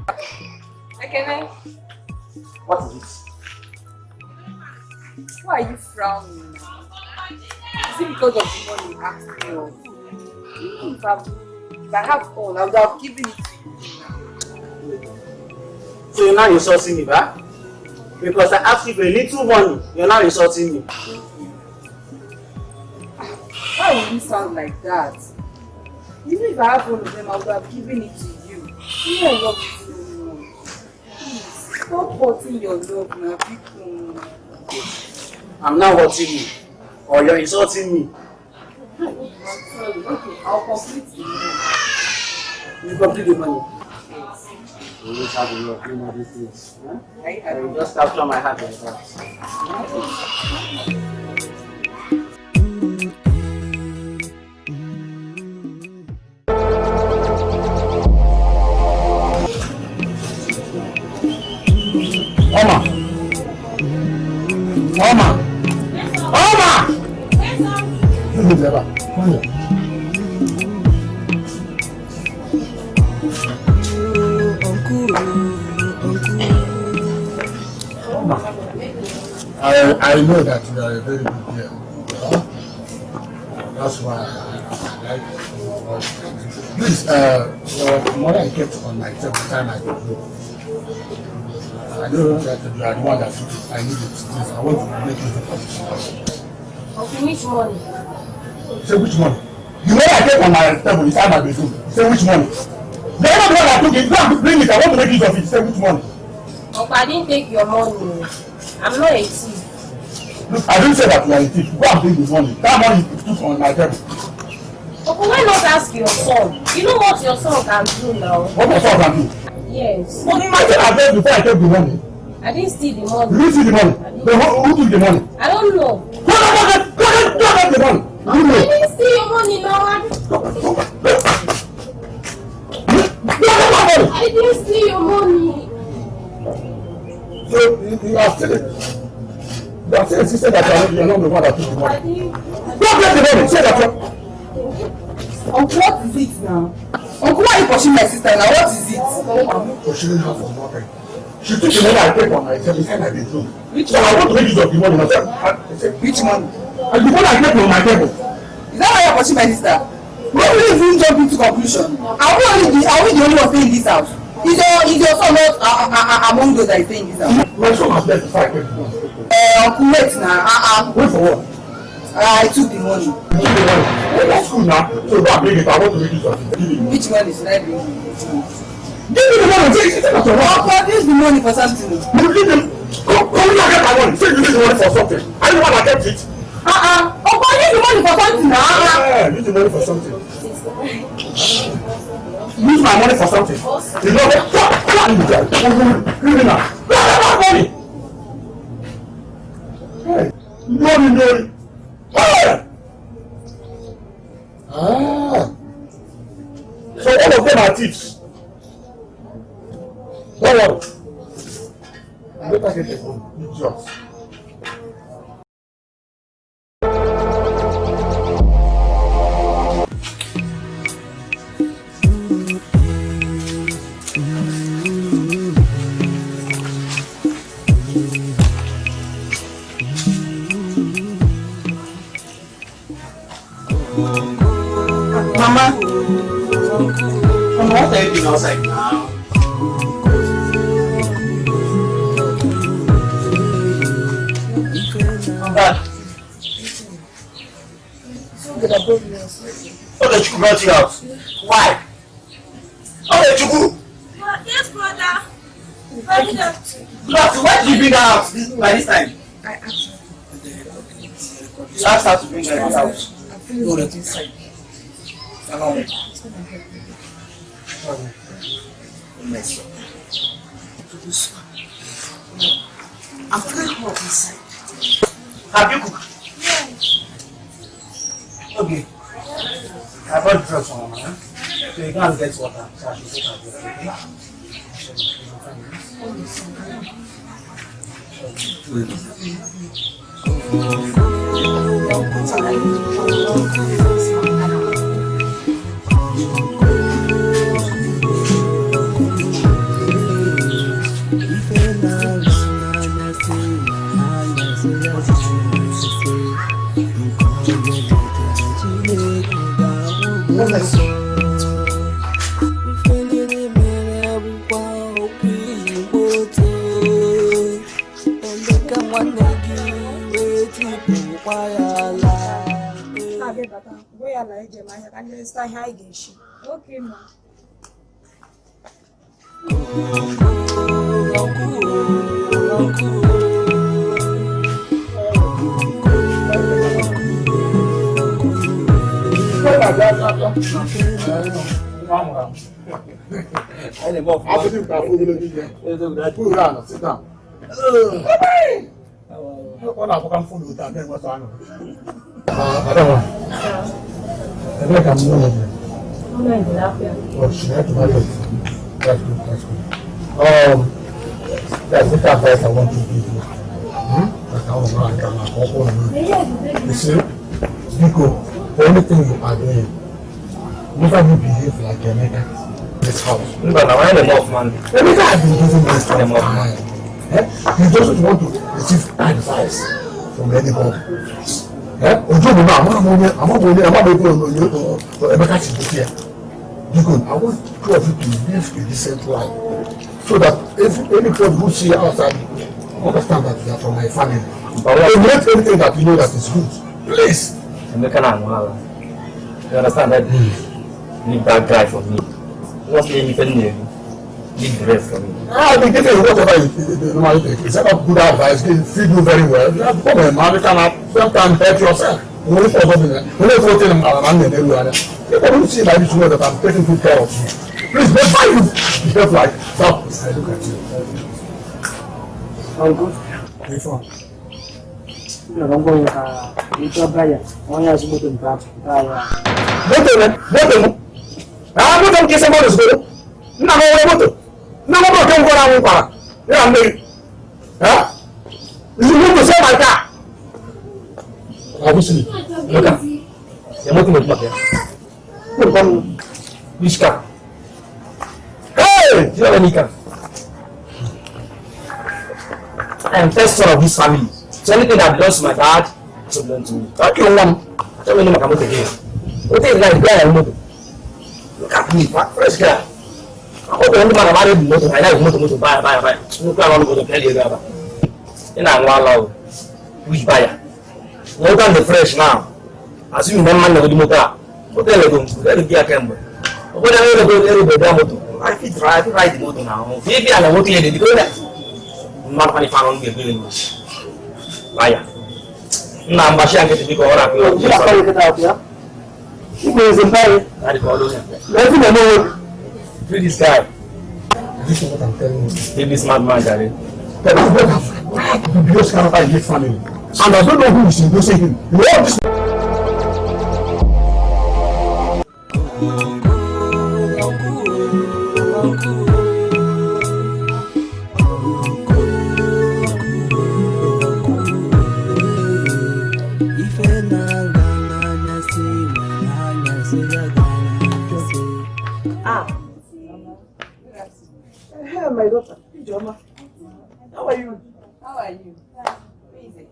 Okay, what is it? Why are you frowning now? Is it because of the money you asked me of? If I have all, I would have given it to you now. So you're now insulting me, right? Because I asked you for a little money, you're now insulting me. Why would you sound like that? Even if I have one of them, I would have given it to you. You know I love you so much. Please, stop hurting your love now, people. I'm not hurting you, or you're insulting me. I'm sorry. Okay, I'll complete the money. You complete the money. Yes. You just have a lot of these things. Huh? I just capture my heart like that. Oma! Oma! Oma! I know that you are a very good girl. That's why I like you. Please, the money I kept on my table time I could go. I know that you are the one that I need it. Please, I want to make you the position. Okay, which money? Say which money? The money I kept on my table inside my bedroom. Say which money? They are not the one that took it. You have to bring it. I want to make use of it. Say which money? Okay, I didn't take your money. I'm not a thief. Look, I didn't say that you are a thief. Go and bring the money. That money you took on my table. Okay, why not ask your son? You know what your son can do now? What my son can do? Yes. But imagine I beg before I take the money. I didn't steal the money. You didn't see the money? Then who took the money? I don't know. Go get the money. You know. I didn't steal your money now. I didn't steal your money. So you are still you are still insisting that you are not the one that took the money. Go get the money. Say that you. Uncle, what is it now? Uncle, why are you pushing my sister now? What is it? I'm not pushing her for nothing. She took the money I take on myself inside my bedroom. Which so money? I want to make use of the money myself. Which money? And the money I take on my table. Is that why you're pushing my sister? Why will you even jump into conclusion? Are we the only one staying in this house? Is your son not among those that are staying in this house? My son has left before I take the money. Uncle, wait now. Wait for what? I took the money. You took the money. Well, that's good now. So go and bring it. I want to make use of it. Which money should I bring? Give me the money. Say that you're wrong. Uncle, use the money for something. You give them. Come here and get my money. Say you need the money for something. I don't want to get it. Uncle, use the money for something now. Yeah, use the money for something. Use my money for something. You know what? Criminal. Not money. Hey, money. Hey. So all of them are thieves. Don't worry. You better get the money. Idiots. Mama, what are you doing outside now? Okay, you brought you out. Why? Okay, Chuku. Yes, brother. But why did you bring her out by this time? I asked her. You asked her to bring her out. I'm feeling good inside. I'm feeling hot inside. Have you cooked? Yes. Okay. I brought drugs for Mama. So you can't get water. So I should take her water. And then start high again. Okay, ma. Sit down. What I can follow that then what's on? I don't want. I think I'm oh, she had to marry. That's good, that's good. That's the advice I want to give you. You see, Biko, the only thing you are doing, never you behave like a nigga in this house. But now I enough, man. The nigga has been giving me some time. You just want to receive advice from anybody. Ojo mi náà I'm not going to Emeka Chibukia. Because I want two of you to live a decent life, so that if anybody who see you outside, understand that you are from my family. But let anything that you know that is good, please. Emeka na nwala. You understand that? Leave that guy for me. What's anything new? Leave the rest for me. I'll be giving you whatever you normally take. It's not good advice, feed you very well. You have come a man, you can help yourself. Only for something. Only for telling a man and everyone. People don't see like this know that I'm taking good care of you. Please, never you behave like that. I look at you. I'm good. Hey, fun. I'm going to buy one year's motor back. Motor. Ah, motor ke sama da su. Ina ga wani motor. Na motor kan gora mun fara. Ya mai. Ha? Is motor sai ba ka. Obviously. Look at. Ya mutu mutu ya. Bishka. Hey, Kila Nika. I am first son of this family. So anything that belongs to my dad should belong to me. Don't you want? Tell me no more about again. What is that guy I'm motor? Look at me, fresh guy. I hope you want to marry the motor. I like motor buy. No plan on go to tell you about. You know I'm one which buyer? No time the fresh now. As you man the motor. What the hell go? Let me get a camera. What the hell go there motor? I fit ride the motor now. If you are not here, because that. Not funny found me building. Buyer. Now I'm bashing get to be called up. You are going to get out here. You go in Paris. I call him. Let me know. Free this guy. this is what I'm telling you. He's a smart man, Daddy. But you just cannot find his family. And I don't know who is endorsing him. You know this. Hey, my daughter. Ijoma. How are you? How are you? Where is it?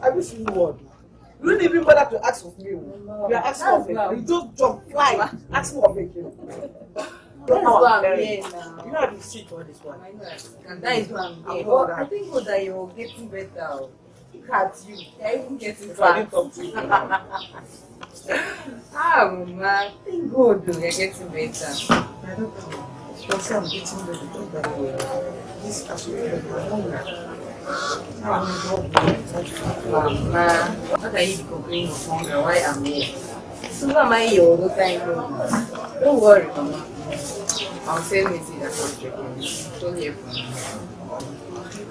I wish you would. You didn't even bother to ask of me. You are asking of me. You just jump, fly, ask for me. That's why I'm here now. You know how to sit all this one. I know. And that is why I'm here. But I think that you're getting better. Look at you. You're even getting So I didn't fat. talk to you. Man. Thank God though, you're getting better. I don't know. Because I'm getting better. Don't worry. This actually is my hunger. Mama, what are you complaining of hunger? Why I'm here? So am I here all the time? Don't worry, Mama. I'll send message that I'm checking. Don't hear from me.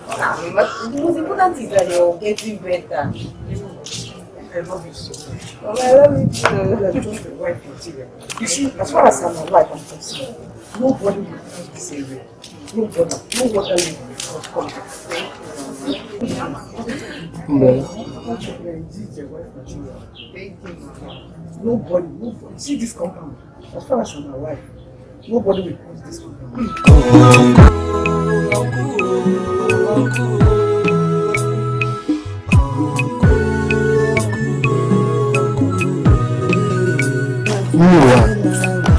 But the most important is that you're getting better. I love you so much. Mama, I love you too. You're just a wife material. You see, as far as I'm alive, I'm concerned. Nobody will feel the same way. Nobody. No water will be forthcoming. Thank you, Mama. Nobody. See this compound. As far as I'm alive, nobody will cause this compound.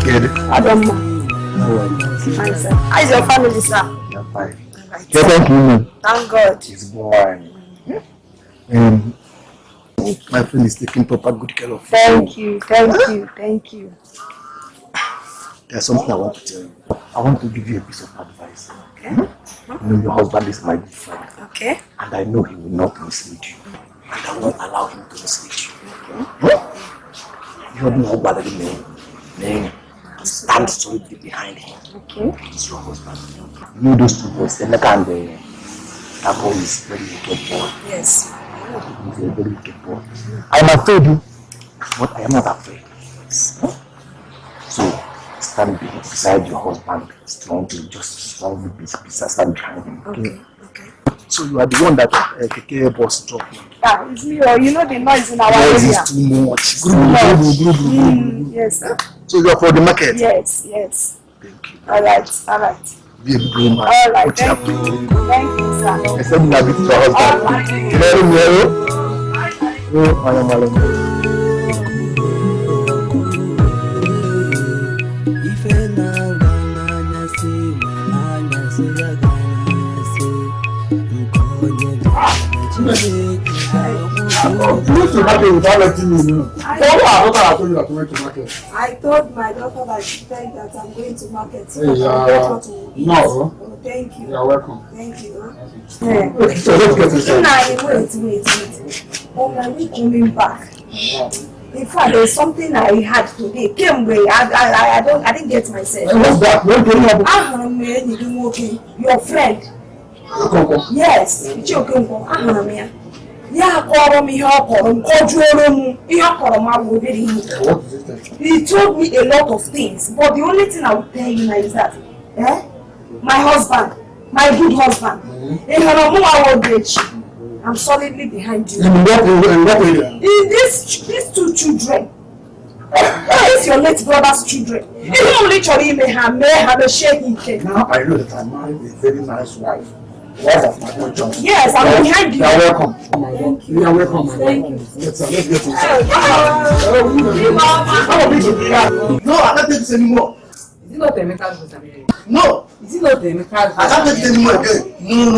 Good. I don't know. Fine, sir. How is your family, sir? You're fine. Thank you. Thank God. It's boring. My friend is taking proper good care of you. Thank you, thank you. There's something I want to tell you. I want to give you a piece of advice. Okay. You know your husband is my good friend. Okay. And I know he will not mislead you. And I won't allow him to mislead you. You don't know about the name. Stand solidly behind him. Okay. He's your husband. You know those two boys, the Emeka and that boy is very wicked boy. Yes. He's a very wicked boy. I am afraid you, but I am not afraid. So stand beside your husband strongly, just strongly stand behind him. Okay. So you are the one that Dikeh boss dropped. Ah, it's me, or you know the noise in our area. It's too much. Yes, sir. So you are for the market? Yes. Thank you. All right. Be a good man. All right, thank you, sir. I said you are with your husband. Very. I told my daughter that she said that I'm going to market. So No. Oh, thank you. You're welcome. Thank you. Okay, so let's get inside. Wait. Oh, are we coming back? In fact, there's something I had today. Came way. I didn't get myself. What's that? What do you have? Your friend. Yes. Yeah, call me help him. He told me a lot of things, but the only thing I will tell you now is that my husband, my good husband, I'm solidly behind you. In what area? In these two children. It's your late brother's children. You only may have a shaking cake. Now I know that I married a very nice wife. Wife of my boy John. Yes, I'm behind you. You are welcome. Thank you. You are welcome. Thank you. Let's get inside. No, I can't take this anymore. Is it not a metal? No. Is it not a metal? I can't take it anymore again.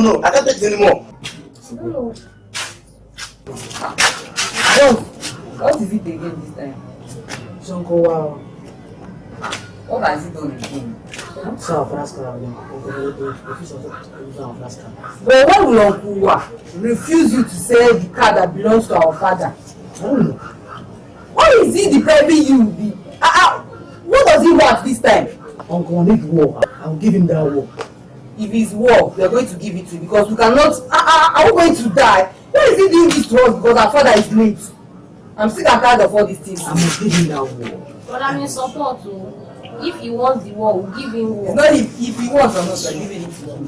No. I can't take it anymore. What is it again this time? Jungle, wow. What has he done again? So, But why will Uncle Wa refuse you to sell the car that belongs to our father? Why is he depriving you? What does he want this time? Uncle, need war. I'll give him that war. If it's war, we are going to give it to you because we cannot. Are we going to die? Why is he doing this to us? Because our father is late. I'm sick and tired of all these things. I must give him that war. But I'm in support too. If he wants the war, we'll give him war. It's not if he wants or not, we're giving it to him.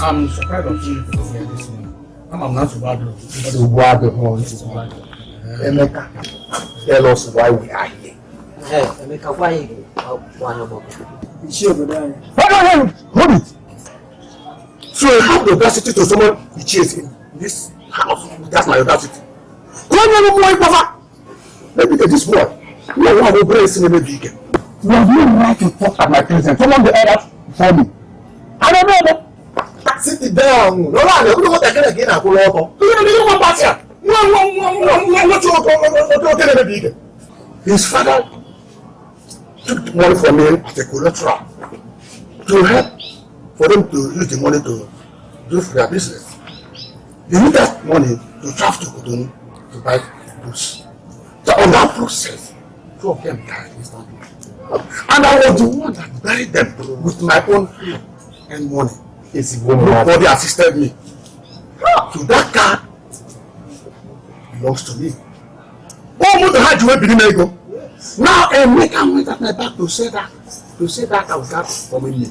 I'm surprised of you this morning. I'm not surprised. So why the hell is it? Emeka, tell us why we are here. Hey, Emeka, why you Hold it. So So I have the audacity to summon the chase in this house. That's my audacity. Come on, boy, Papa. Let me get this boy. No one will bring cinema Dikeh. You have no right to talk at my presence. Someone the other for me. I don't know. Sit down. No, I don't know what I can again. I go over. You don't want to pass. His father took money from me as a collateral to help for them to use the money to do for their business. They need that money to travel to Cotonou to buy books. So on that process, 2 of them died instantly. And I was the one that buried them with my own hand and money. Nobody assisted me. So that car belongs to me. Oh, mother had you been able. Now I make a went at my back to say that I was that for me.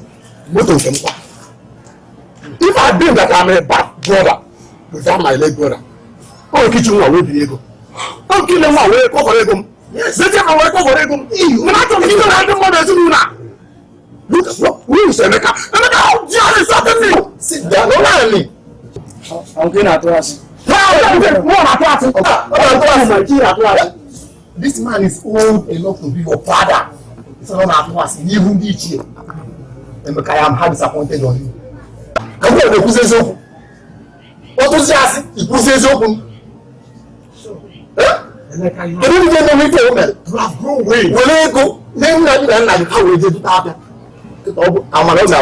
If I been that I'm a bad brother without my late brother, oh, kitchen will be able. Don't kill them away, go for them. Yes, they take away, go for them. You not to kill them more than now. Look, who is Emeka? Emeka, how dare you stop me? Sit down, don't lie me. I'm going to us. This man is old enough to be your father. It's not us. Even this year. Emeka, I am hard disappointed on you. Come on, you say so. What was that? You say so. Emeka, you have grown way. When you go, then how will you do that? I'm not going to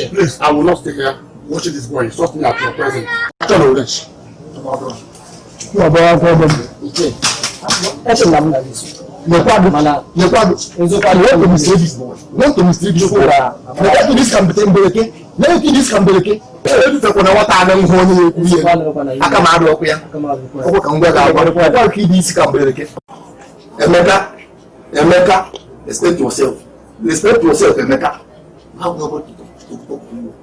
please, I will not stay here watching this boy. Stop me at your presence. Emeka, respect yourself. Respect yourself, Emeka. How nobody to talk to you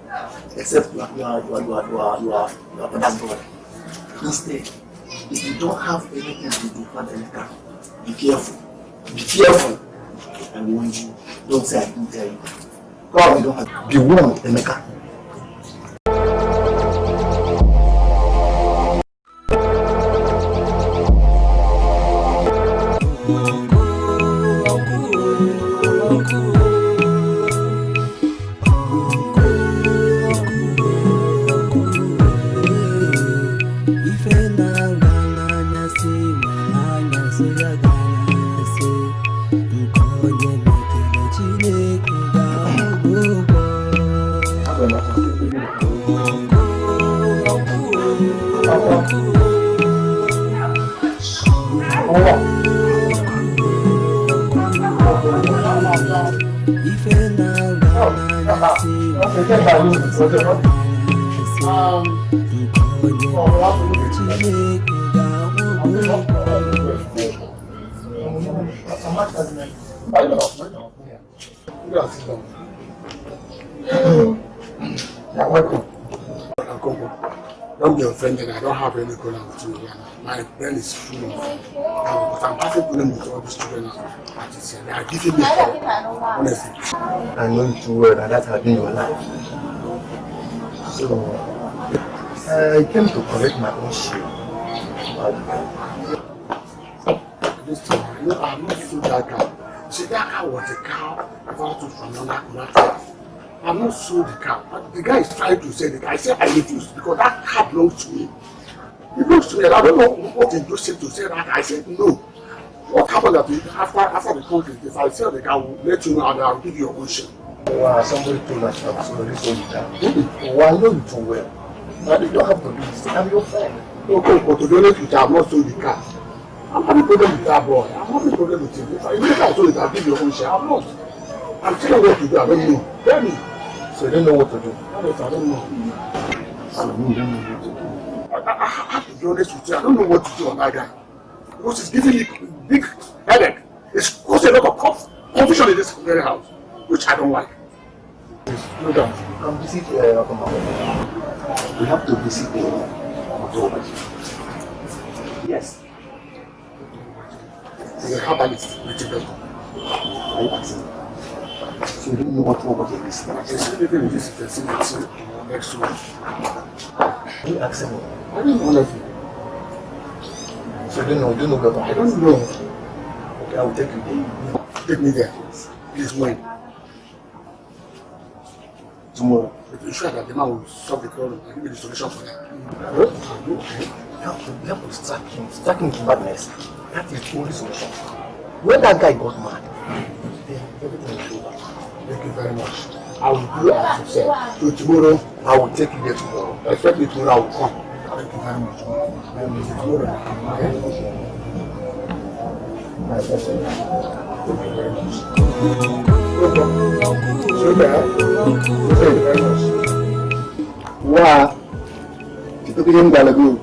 except you are father's brother. Instead, if you don't have anything to do with Emeka, be careful. Be careful. I warn you. Don't say I didn't tell you. God, you don't have to be warned, Emeka. Don't be offended. I don't have any problem with you. My brain is full of but I'm having problem with all these children artists. They are giving me trouble, honestly. I know you too well, and that has been your life. So I came to correct my own share. Listen, I'm not sure that cow. See, that cow was a cow I bought from Nollywood. I'm not sold the cow. But the guy is trying to sell the cow. I said I refuse because that cow belongs to me. It belongs to me. I don't know what induced him to say that. I said no. What happened after the conflict? If I sell the cow, I will let you know and I will give you your own share. Wow, somebody told us to absolutely sold the cow. Oh, I know you too well. But you don't have to do this. I'm your friend. Okay, but to be honest with you, I have not sold the cow. I'm having a problem with that boy. I'm having a problem with him. If I told it, I'll give you your own share. I'm not. I'm telling you what to do. I don't know. Tell me. So you don't know what to do? Honest, I don't know. So you don't know what to do? I have to be honest with you. I don't know what to do on that guy. Because it's giving me big headache. It's causing a lot of confusion in this very house, which I don't like. Slow down. Come visit Okama. We have to visit the Okama. Yes. a herbalist with the doctor. So you don't know what you're listening to. It's really in this person that's next week. You ask me. I don't know anything. So you don't know what I don't know. Okay, I will take you there. Take me there. Please when? Tomorrow. If you sure that the man will solve the problem and give me the solution for that. You have to strike him to madness. That is the only solution. When that guy got mad, then everything will go back. Thank you very much. I will do as you said. So tomorrow, I will take you there tomorrow. expect me tomorrow, I will come. Thank you very much. Tomorrow, okay? Thank you very much. Thank you very much. Wow. Kita kirim dah lagu.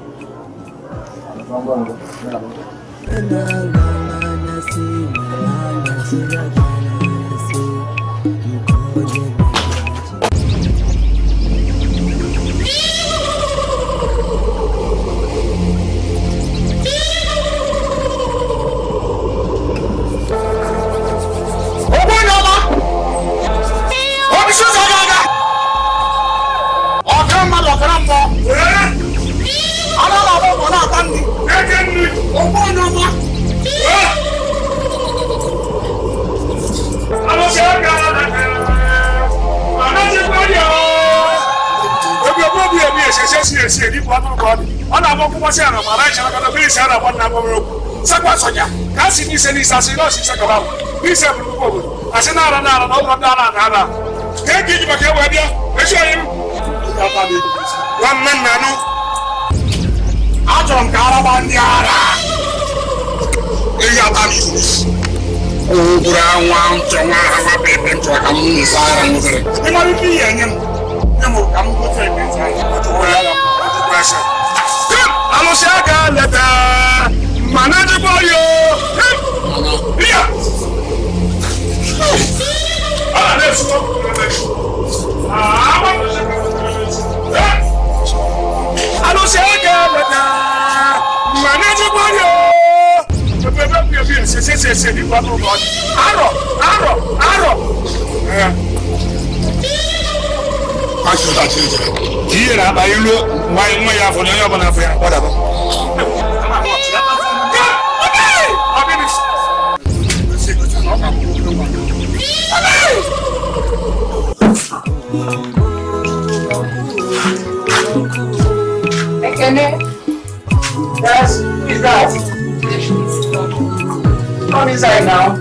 Come inside now.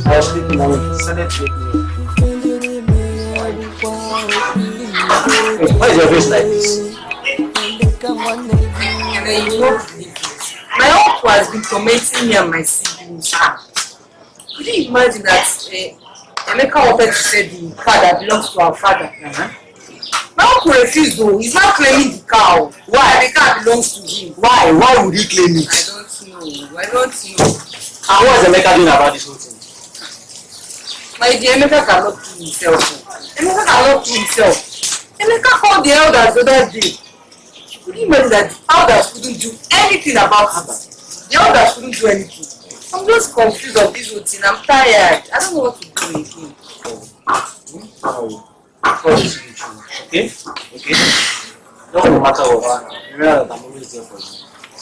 I was sleeping now. Why is your face like this? My uncle has been tormenting me and my siblings. Could you imagine that Emeka wanted to say the car that belongs to our father? My uncle refused though. He's not claiming the car. Why? The car belongs to him. Why? Why would he claim it? I don't know. And what is Emeka doing about this whole thing? My dear, Emeka cannot kill himself. Emeka cannot kill himself. Emeka called the elders the other day. Could you imagine that the elders couldn't do anything about her? The elders couldn't do anything. I'm just confused of this routine. I'm tired. I don't know what to do again. Okay? Okay? No matter what, remember that I'm always there for you.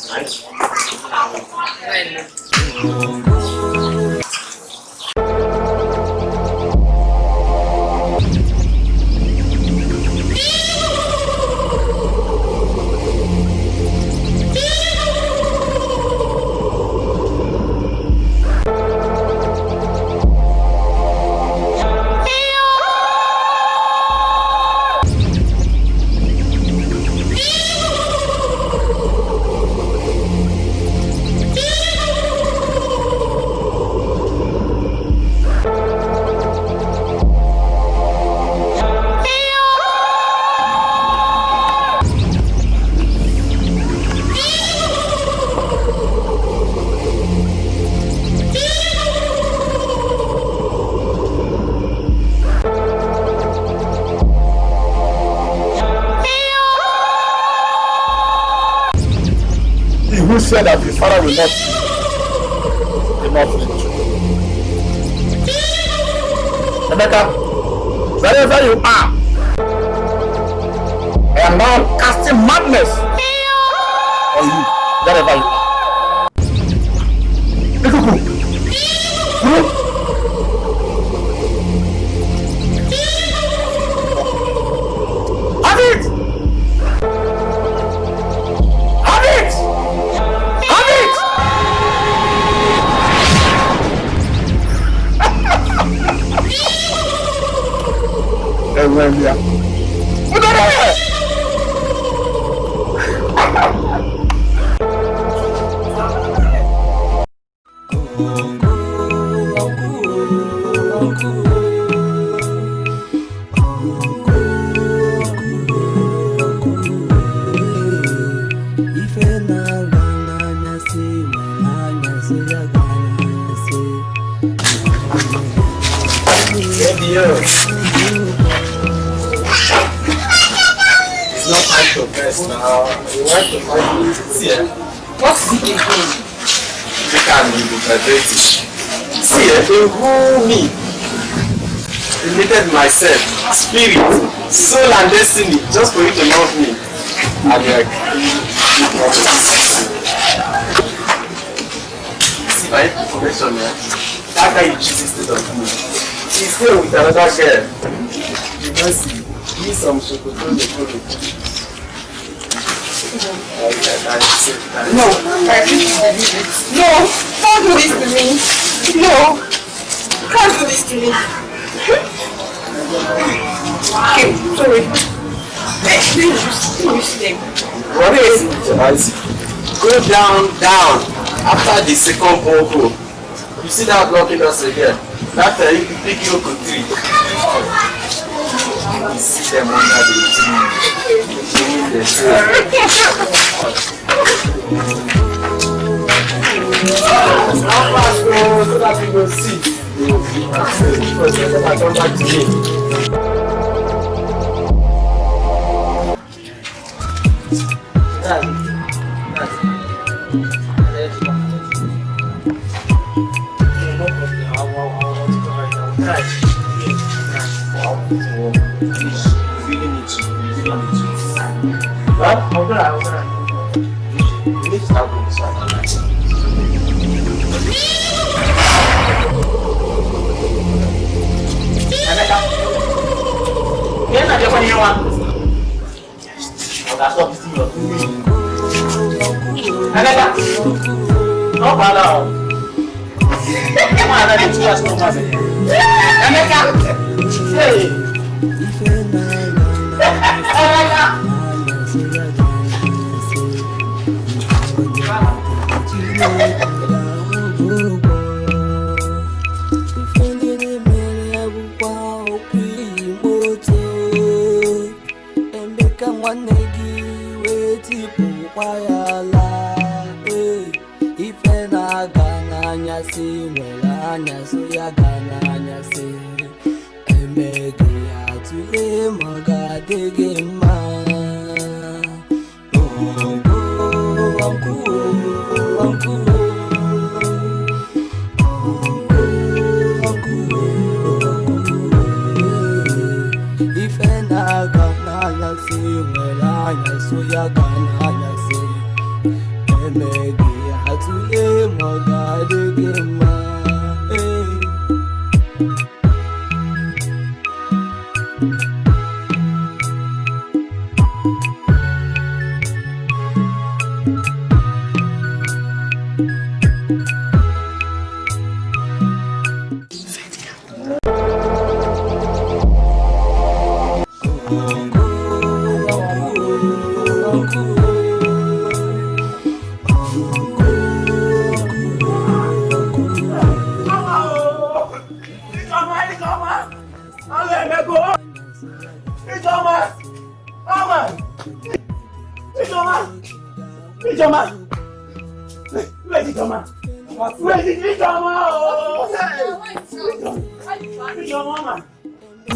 Right? who said that his father will not flinch. Emeka, wherever you are, I am now casting madness on you, wherever you are. Have it! Have it! Have it! Everywhere. Put that away! It's not time to press now. You want to find me? See, what's the thing? You can be vibrating. See, they woo me. Related myself, spirit, soul, and destiny, just for you to love me. And you're see my information, man. That guy you choose instead of me. He's still with another girl. You can see. Give some chocolate. No, I can't believe it. No, don't do this to me. No, can't do this to me. Okay, sorry. Finish them. What is it? Go down. After the second ball. You see that blocking us again? That you pick your tree. You see them under the tree. The tree. How fast go so that we go see? Because you never come back to me.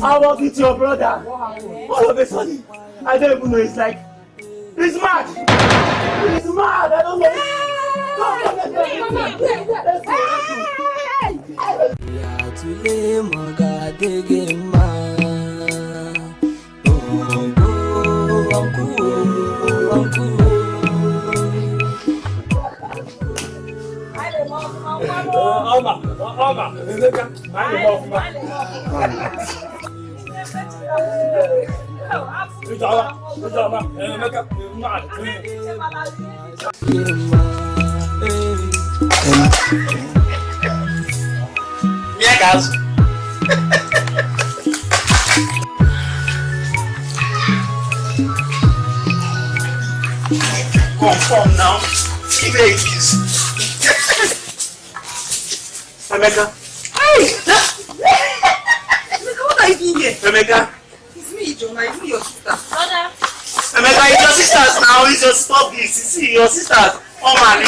I walked with your brother. All of a sudden, I don't even know. It's like, he's mad. He's mad. I don't know. Yeah, guys. Come now. Give me a kiss. Emeka. Hey! What are you doing here? Emeka. It's me, Jonah. It's me, your sister. Brother. Emeka, it's your sisters now. It's just stop this. See, your sisters. Oh, man.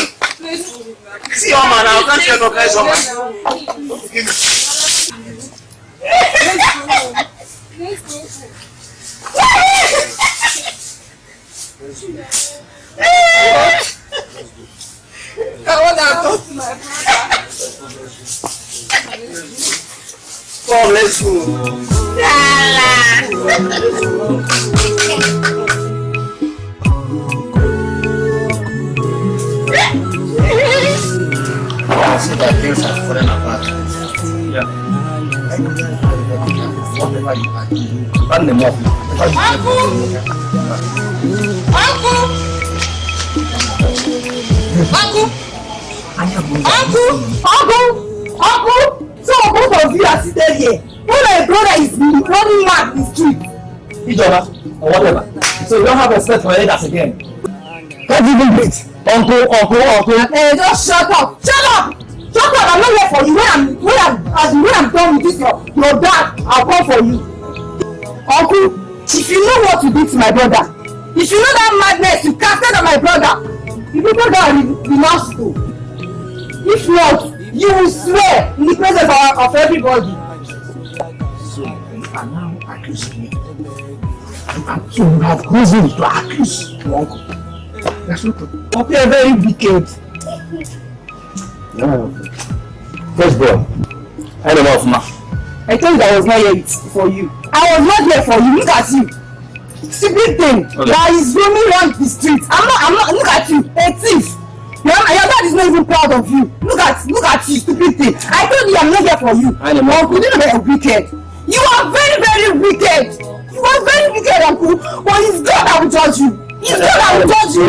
See, oh, man. I can't recognize oh, man. Give me. I want to talk to my brother. Come, let's go. I see that things are falling apart. Yeah. Whatever you are doing, run them off. Uncle! So both of you are seated here. When my brother is running mad in the street. Ijoba, or whatever. So you don't have respect for elders again. Can't even breathe. Uncle. Just shut up! Shut up! I'm not here for you. When I'm done with this, your dad, I'll come for you. Uncle, if you know what you did to my brother, if you know that madness you casted on my brother, you people can renounce too. If not, you will swear in the presence of everybody. So you are now accusing me. So you have reason to accuse your uncle. That's not true. Uncle, you're very wicked. No. First bro, I don't know of ma. I told you I was not here for you. I was not here for you. Look at you. Stupid thing. Okay. That is roaming around the street. I'm not. Look at you. A thief. Your dad is not even proud of you. Look at you, stupid thing. I told you I'm not here for you. I know. Uncle, you know you're wicked. You are very, very wicked. You are very wicked, Uncle. But it's God that will judge you. It's God that will judge you.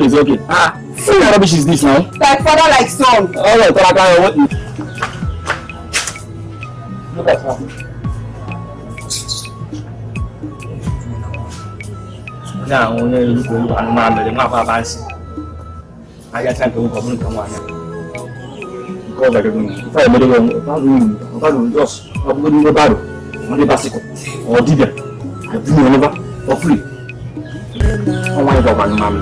It's okay. What kind of rubbish is this now? Like father, like son. Alright, what? Look at her. Now, when you look at the man, the map of us, I got time to go and come on. Because I don't know. If I made a wrong, just I'm going to go battle. On the bicycle. Or Dikeh. I do whenever for free. I want to go back, mommy.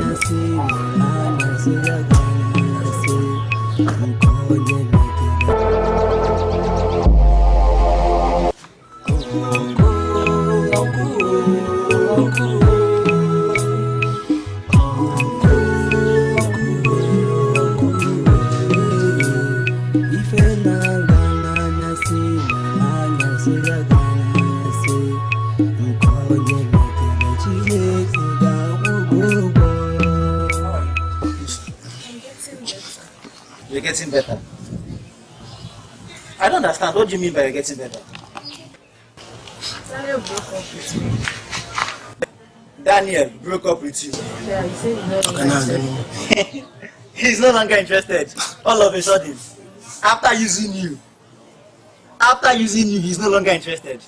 You're getting better. I don't understand. What do you mean by you're getting better? Daniel broke up with me. Daniel broke up with you. Yeah, he said he's not interested. He's no longer interested. All of a sudden, after using you, he's no longer interested.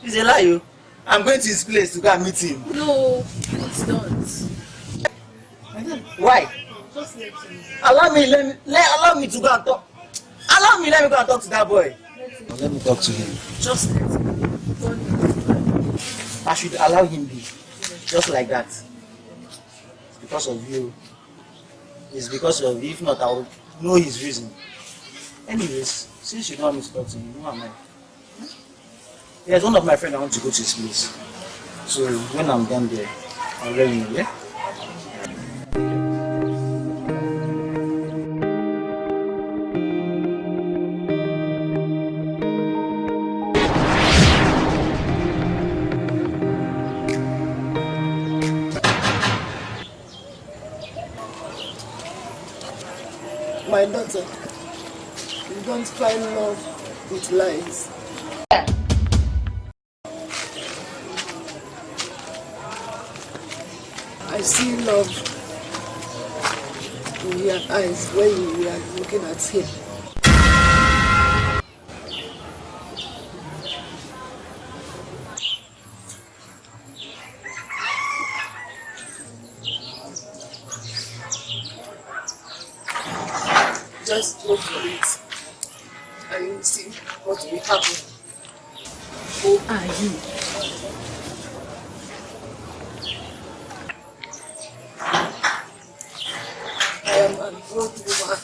He's a liar. I'm going to his place to go and meet him. No, it's not. Why? Just let him. Allow me to go and talk. Let me go and talk to that boy. Let me talk to him. Just let him. I should allow him be. Just like that. It's because of you. It's because of you. If not, I will know his reason. Anyways, since you don't want me to talk to him, who am I? There's one of my friends I want to go to his place. So when I'm done there, I'll let you know, yeah? My daughter, You don't find love with lies. I see love in your eyes when you are looking at him. Just go for it and you'll see what will happen. Who are you? I am an old woman.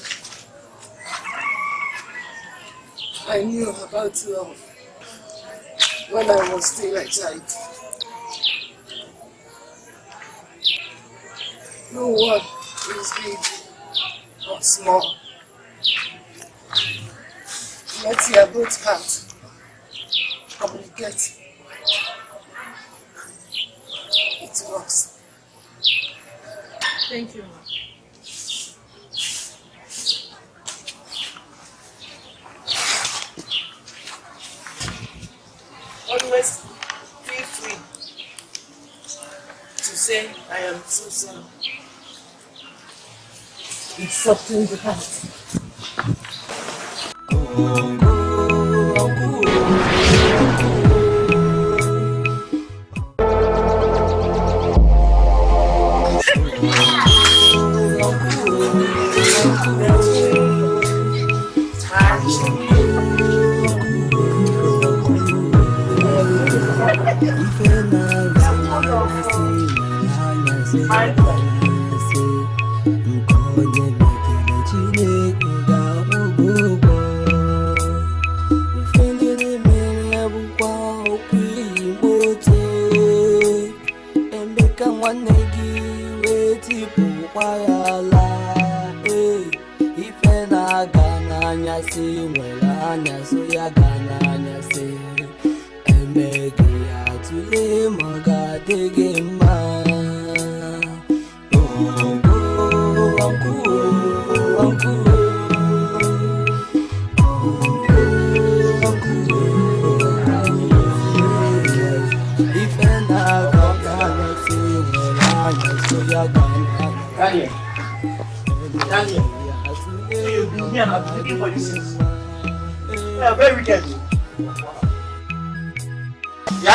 I knew about love when I was still a child. No one is big or small. Let your both heart communicate. It works. Thank you. Always feel free to say I am so sorry. It softens the heart.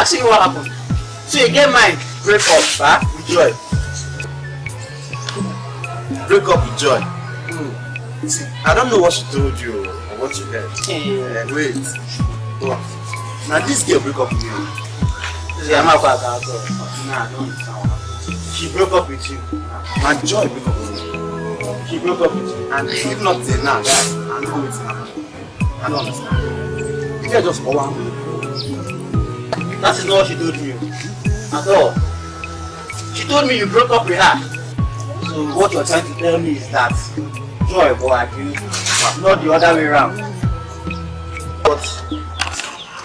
See what happened. So you get mine, break up, with joy. Break up with joy. See, I don't know what she told you or what you heard. Wait. Oh. Now this girl break up with you. I'm not quite nah, I don't understand what happened. She broke up with you. And Joy broke up with you. She broke up with you. And if not till now, guys, I know what's happening. I don't understand. You guys just over. That is not what she told me at all. She told me you broke up with her. So what you're trying to tell me is that Joy was like you, not the other way around. But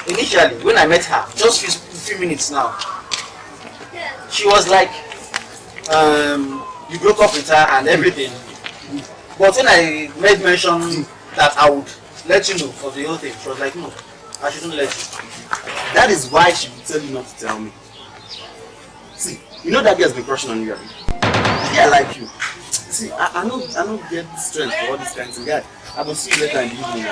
initially, when I met her, just few minutes now, she was like, you broke up with her and everything. But when I made mention that I would let you know for the whole thing, she was like, no, I shouldn't let you. That is why she would tell you not to tell me. See, you know that girl's been crushing on you. Yeah, like you. See, I don't get strength for all these kinds of guys. I will see you later in the evening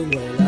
If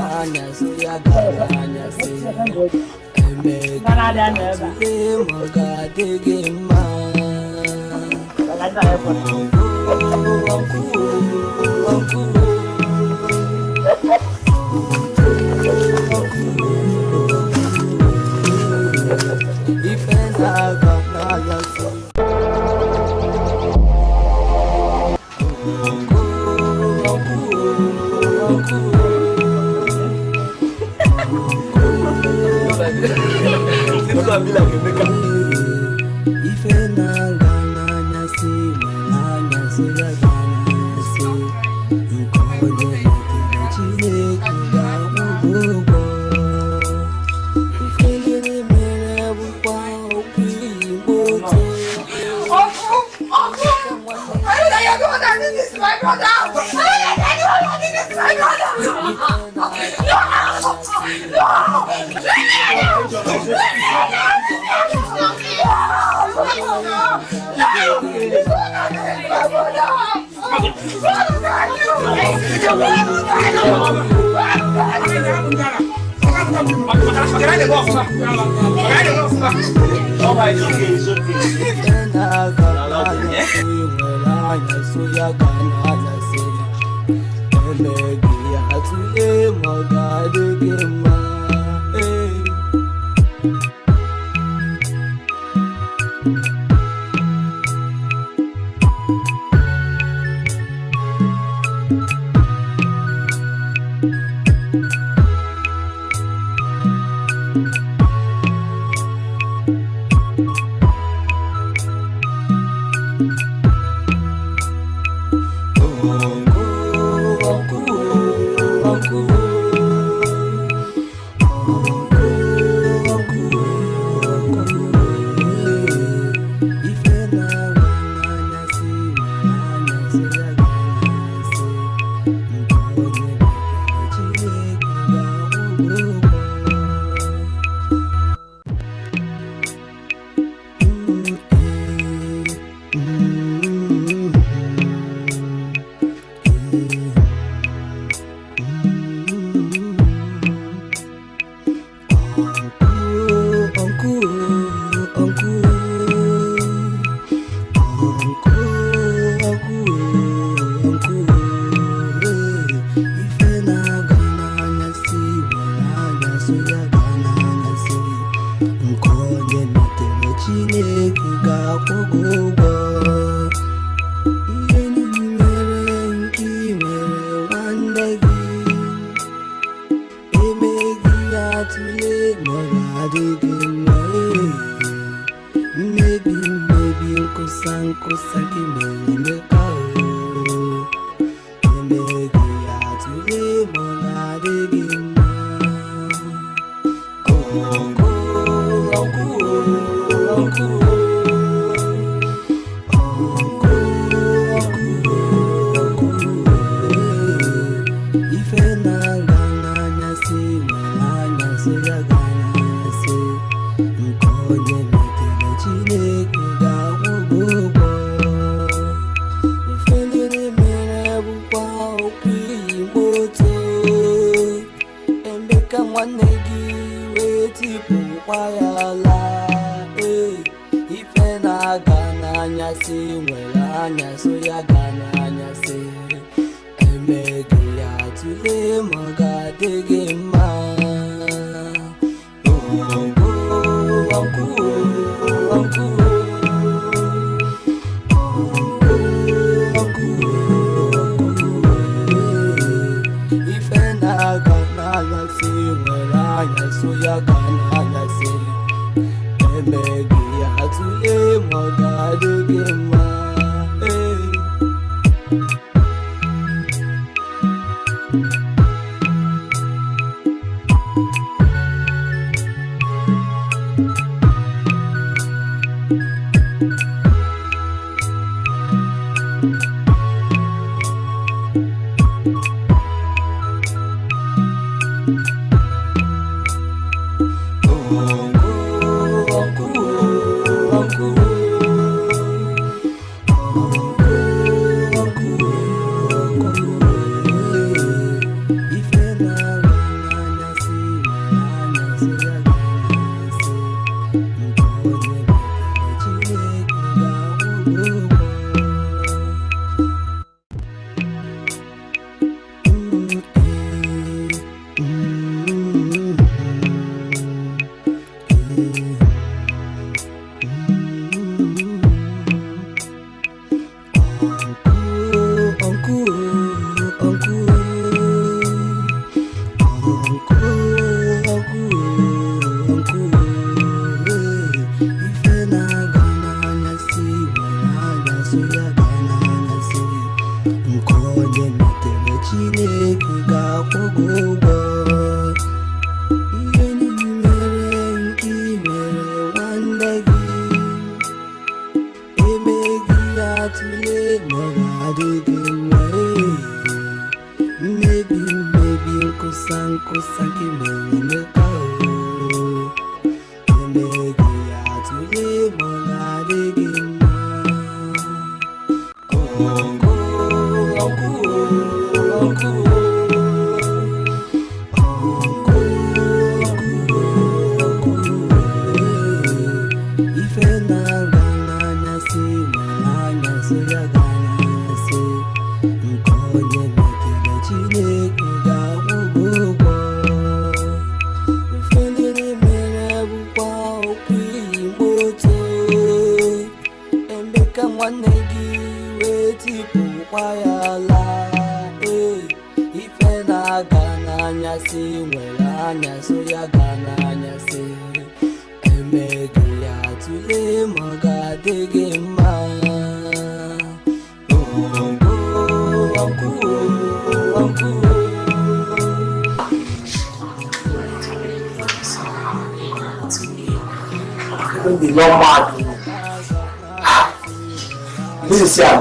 This is Sam.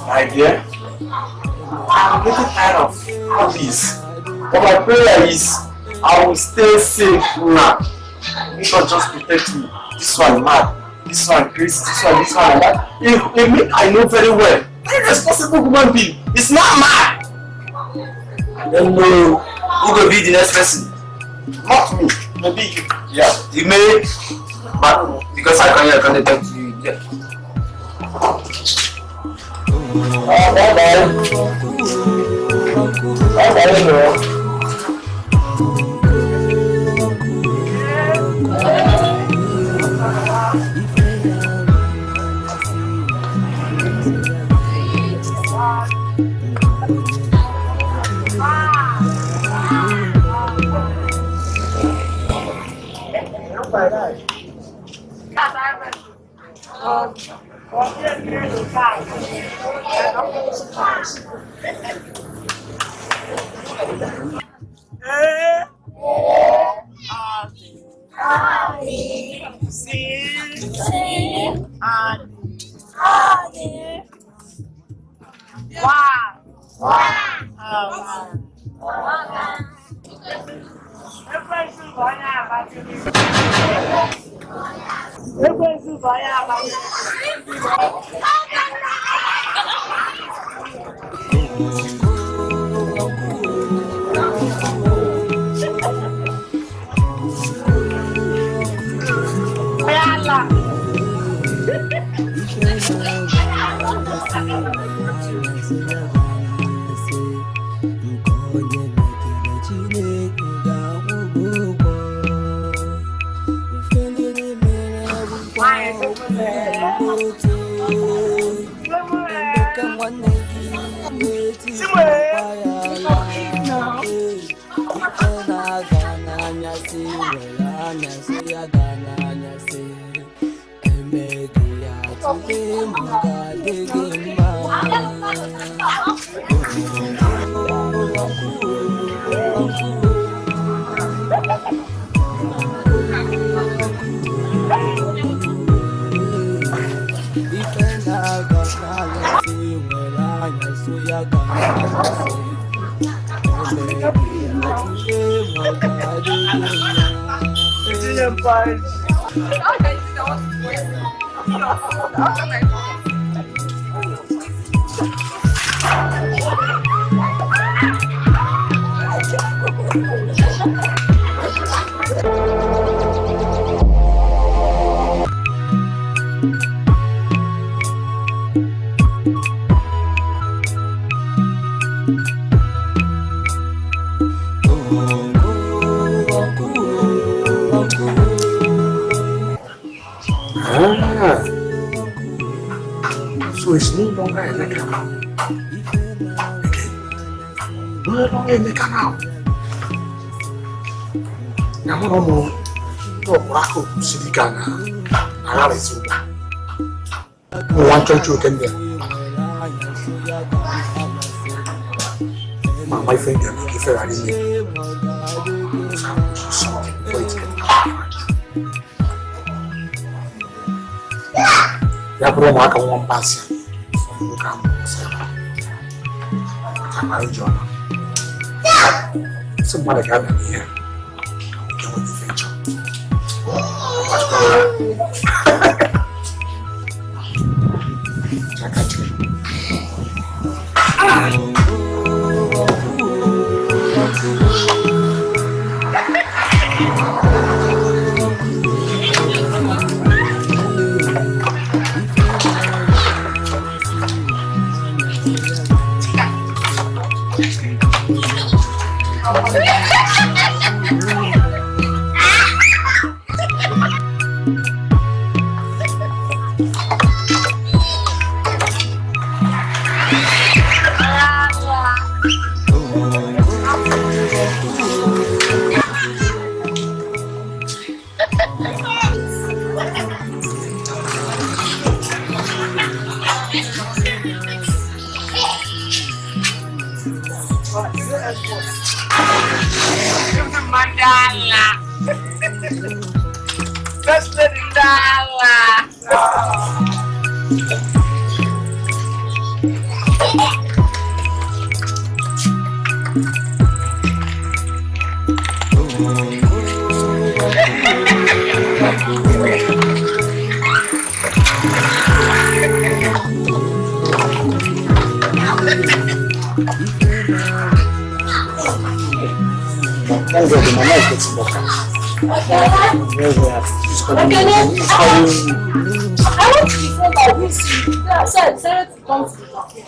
My dear, I'm getting tired of all this. But my prayer is I will stay safe now. You can just protect me. This one mad, this one crazy, this one and that. I know very well. Very responsible human being. It's not mad. I don't know who will be the next person. Not me. Maybe you. Yeah, you may. But because I can't talk to you yet. Bye-bye. Bye-bye. So it's no longer a mega now. Okay. No longer a mega now. Yamono to brako sidika na agara zuba. Mo wan chocho kende. My friend can make fair at me. Ya bro ma ka won pass ya. So ka mo say. Ka John. Somebody got me here. Get with the future.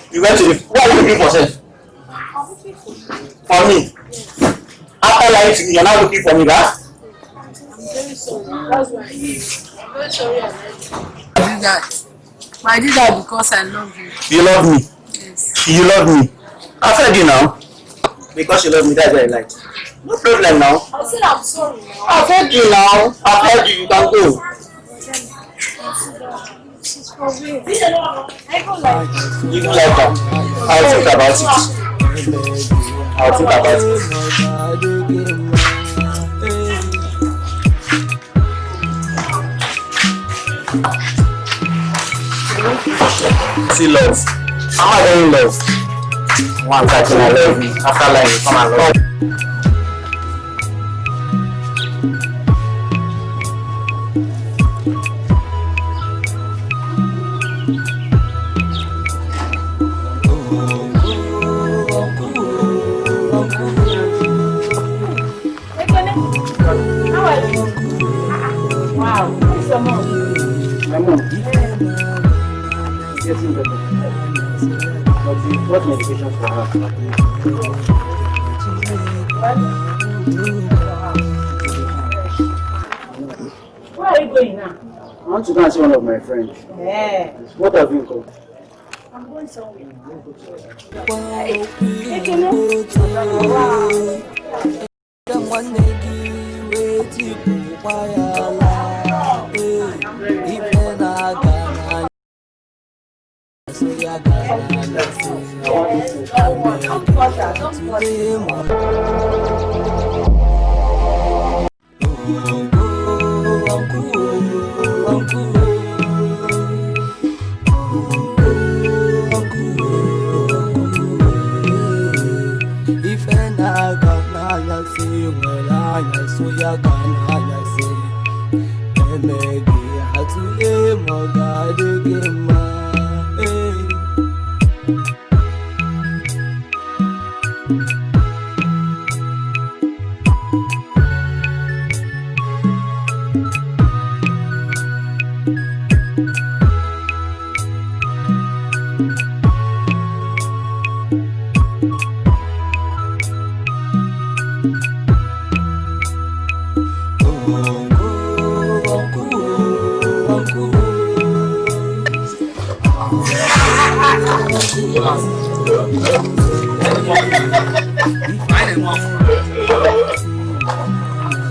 You went to the... What are you looking for, sir? For me? After lying to me, you're not looking for me, right? I'm very sorry. That's why I'm very sorry I did that. But I did that because I love you. You love me? Yes. You love me? I've heard you now. Because you love me, that's why I like. No problem now. I said I'm sorry now. I've heard you now. I've heard you. You can go. She's for real. I don't like it. You don't like her. I'll think about it. I'll think about it. See love. How am I getting love? One touching, I love you. After lying, you come and love. Wow, who's your mom? My mom. Getting better. But we got medication for her. Where are you going now? I want to go and see one of my friends. Yeah. What have you called? I'm going somewhere.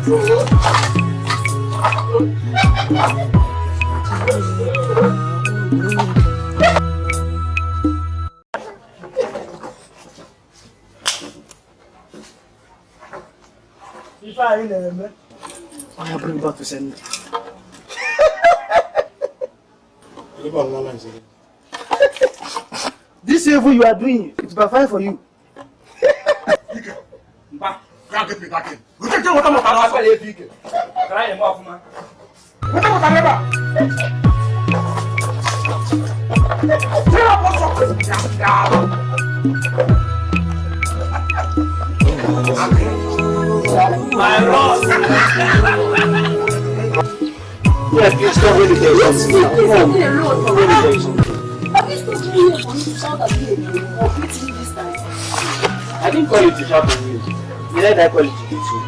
I have been about to send. This evil you are doing, it's backfire for you. Can't get me back in. You take what I'm about. Try him off, man. What am I about? My boss. Yeah, please don't really take something. Have you stopped me here for me to shout at you or beat me this time? I didn't call you to shout at you. Did I call you to beat you?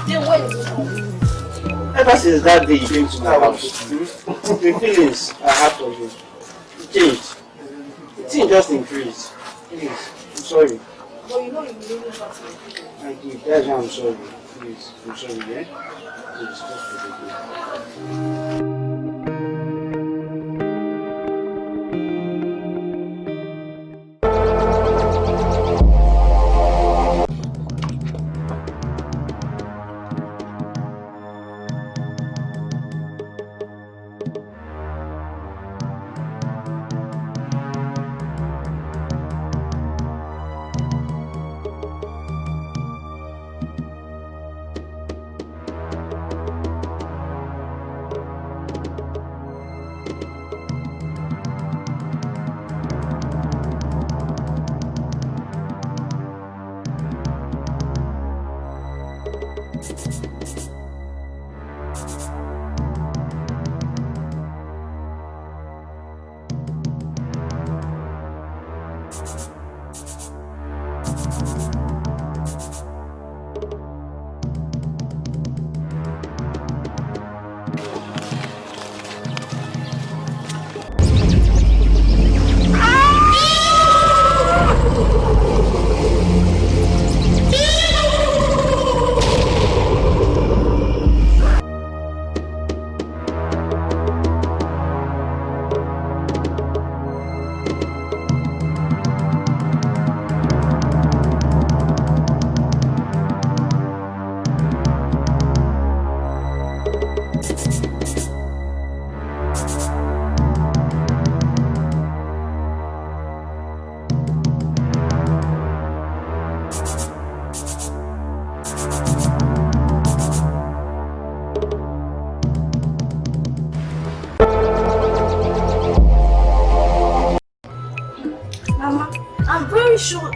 Then where is it? Ever since that day you came to my house, the feelings I have for you changed. The thing just increased. Please, I'm sorry. But you know you really hurt me. I did. That's why I'm sorry. Please, I'm sorry, yeah? Please, just forgive me.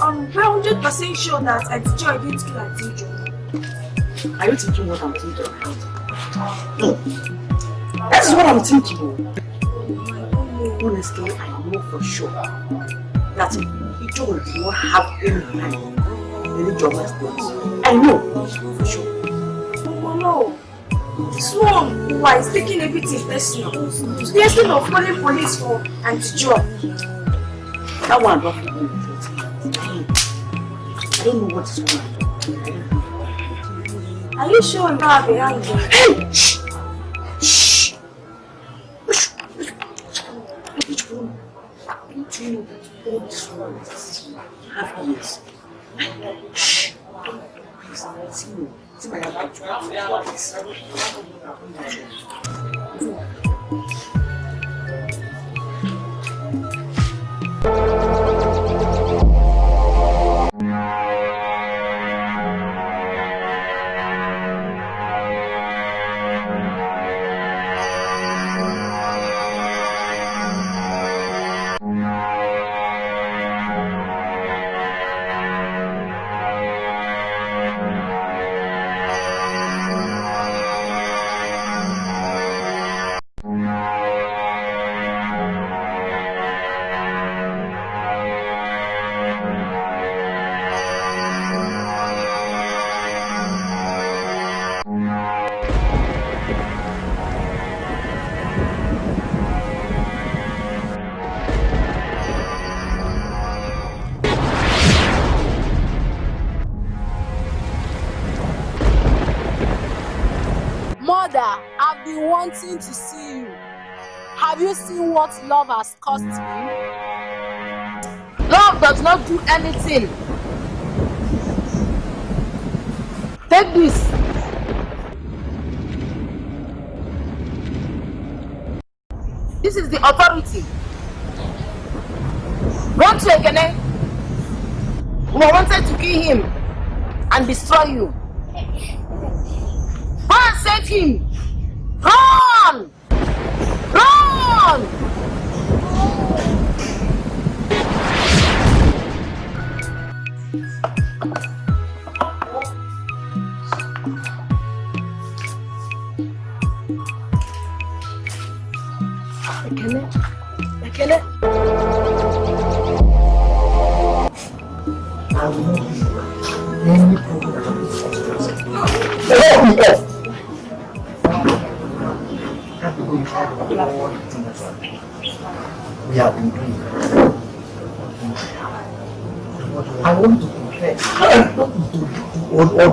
I'm very 100% sure that Auntie Joy didn't kill Auntie Joy. Are you thinking what I'm thinking? No. That's what I'm thinking. Honestly, I know for sure that Ijo will not have any time in the job things. I know for sure. Oh no. This one who is taking everything personal. Instead of calling police for Auntie Joy. That one don't fit me. I don't know what is going on. Are you sure you have a hand? Hey! Shh! Shh! Which one? Don't you know that all these ones have ears? Shh! Please, see my hand. mother, I've been wanting to see you. Have you seen what love has cost me? Love does not do anything. Take this. This is the authority. Run to Ekene, who wanted to kill him and destroy you. Go and save him. Run! Run! Ekene. I will not give any problem. We have been doing. I want to compare. Not to do all the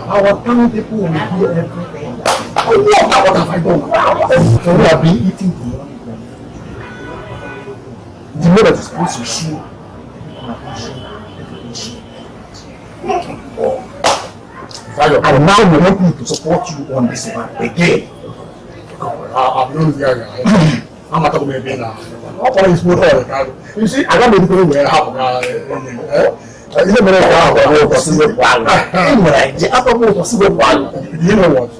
our town people will do everything. What have I done? So we have been eating the money. The more that is supposed to show. And now we want me to support you on this one again. I'm not here. I'm not going to be now. You see, I got to go where I have you know what?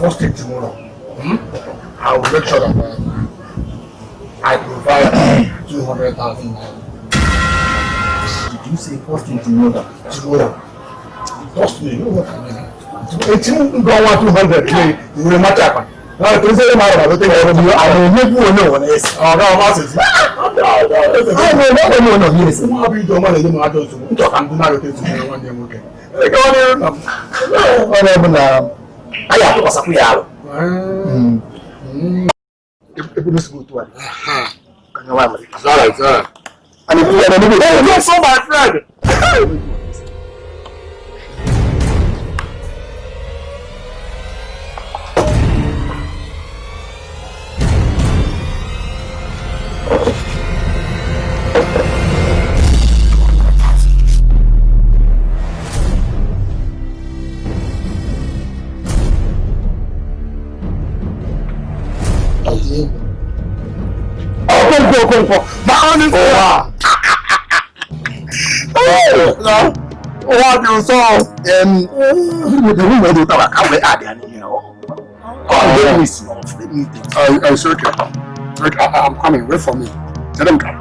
First thing tomorrow, I will make sure that I provide 200,000 naira. Did you say first thing tomorrow? Trust me, you know what I mean. 18 go 200, you will not happen. Now, I don't think I will make you know what it is. Oh, no, I'm not. No, yes. I'm happy to manage them. I don't know. I'm not going to do one day. I have to pass a few hours. If you go to it, sorry, sir. And if you are not so my friend. What you saw the room where you talk, I will add it. Let me see. I'm coming. Wait for me. Tell them come.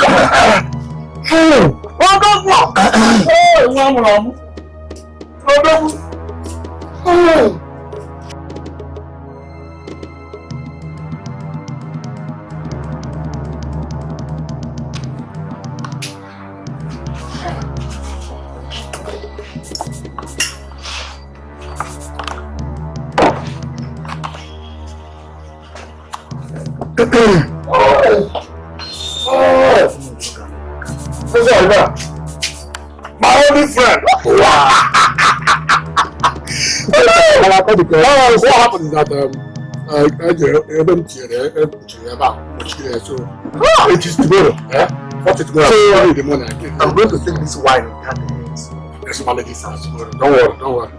My only friend. What happened is that it is tomorrow. What is tomorrow? The money. I'm going to take this wine and cut the heads. Let's manage this house tomorrow. Don't worry.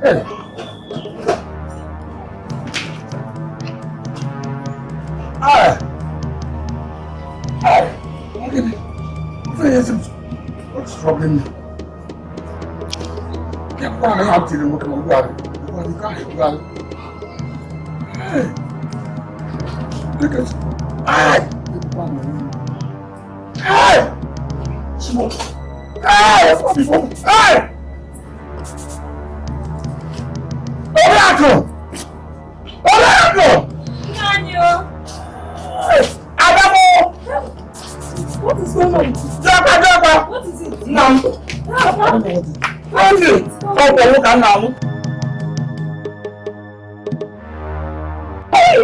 Hey. Hi. Hi. What's troubling me? Yeah, why am I out here looking at the guy? Hey. Look at Hi. Hey. Smoke. Hey. Hey. Oracle. What is going on? Japa. What is it? Nam. Look at now. Hey!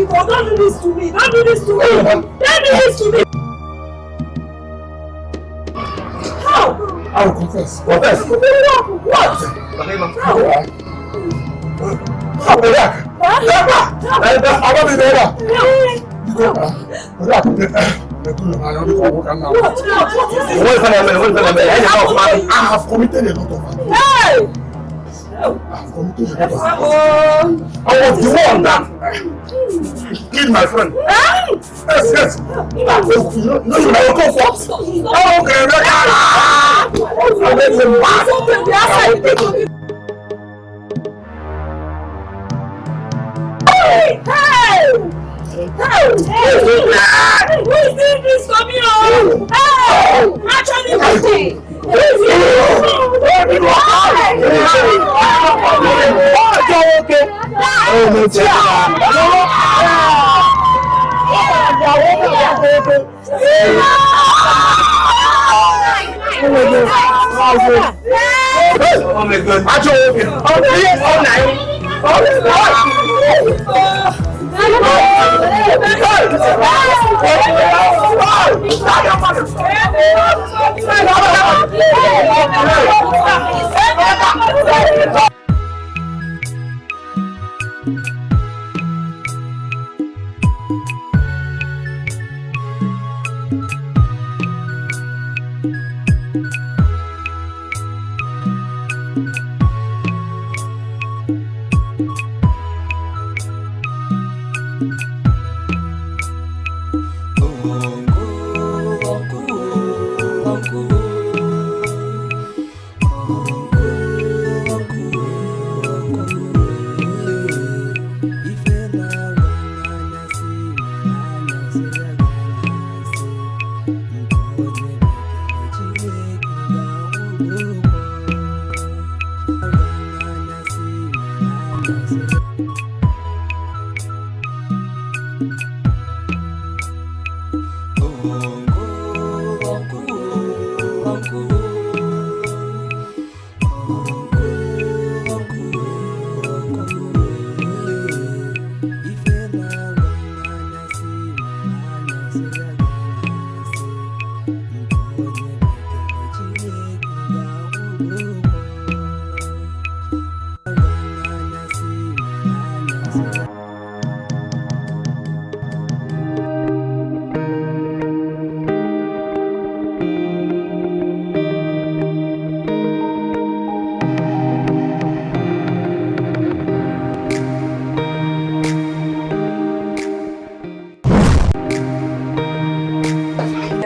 Don't do this to me. Don't do this to me. Don't do this to me. How? I will confess. What? I have committed a lot of acts. I've committed a lot of acts. I was the one that killed my friend. Yes. No, you never go for. Who is doing this for me? Actually, who is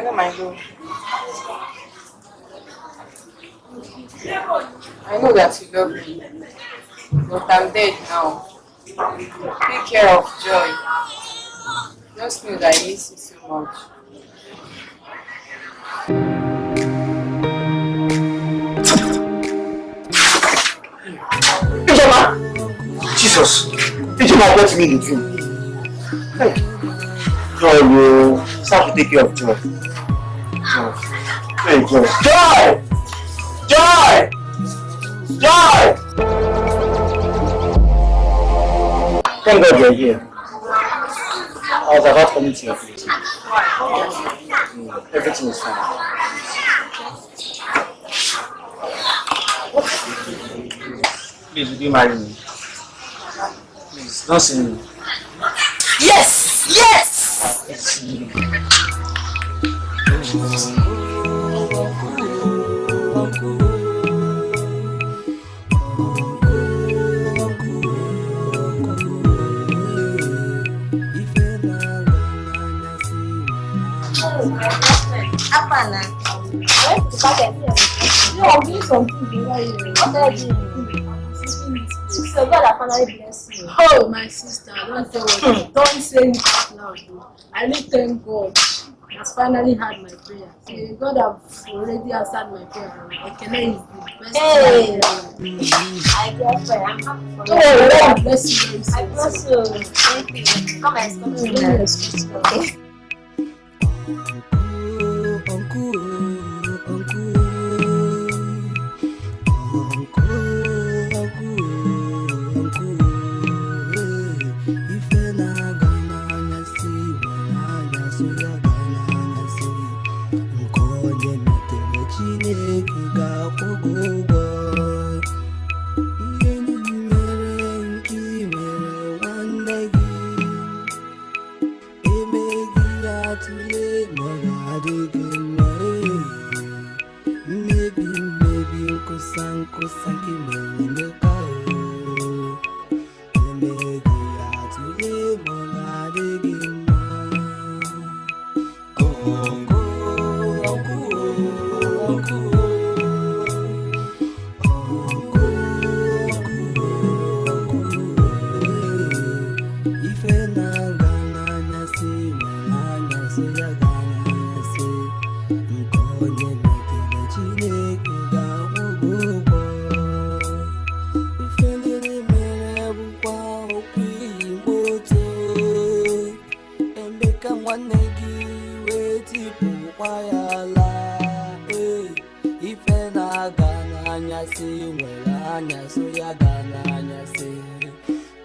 Oh my God! I know that you love me, but I'm dead now. Take care of Joy. Just know that I miss you so much. Jesus! Ijoma got me in the dream. Hey. Joy, you start to take care of Joy. Hey, Joy. Joy! Joy! Joy! Thank God you're here. I was about coming to your place. Everything is fine. Please, would you marry me? Please, don't say no. Yes! Yes! Yes! I'm doing something over here. What are you doing? So God has finally blessed you. Oh, my sister, don't say what. Don't say it out loud. Though. I need to thank God. He has finally heard my prayer. God has already answered my prayer. Ekene is the best. Hey, I get prayer. I'm happy for you. Oh, God bless you very soon. I bless you. Thank you. Come and come to Okay.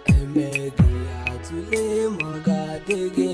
Emegi atule moga dege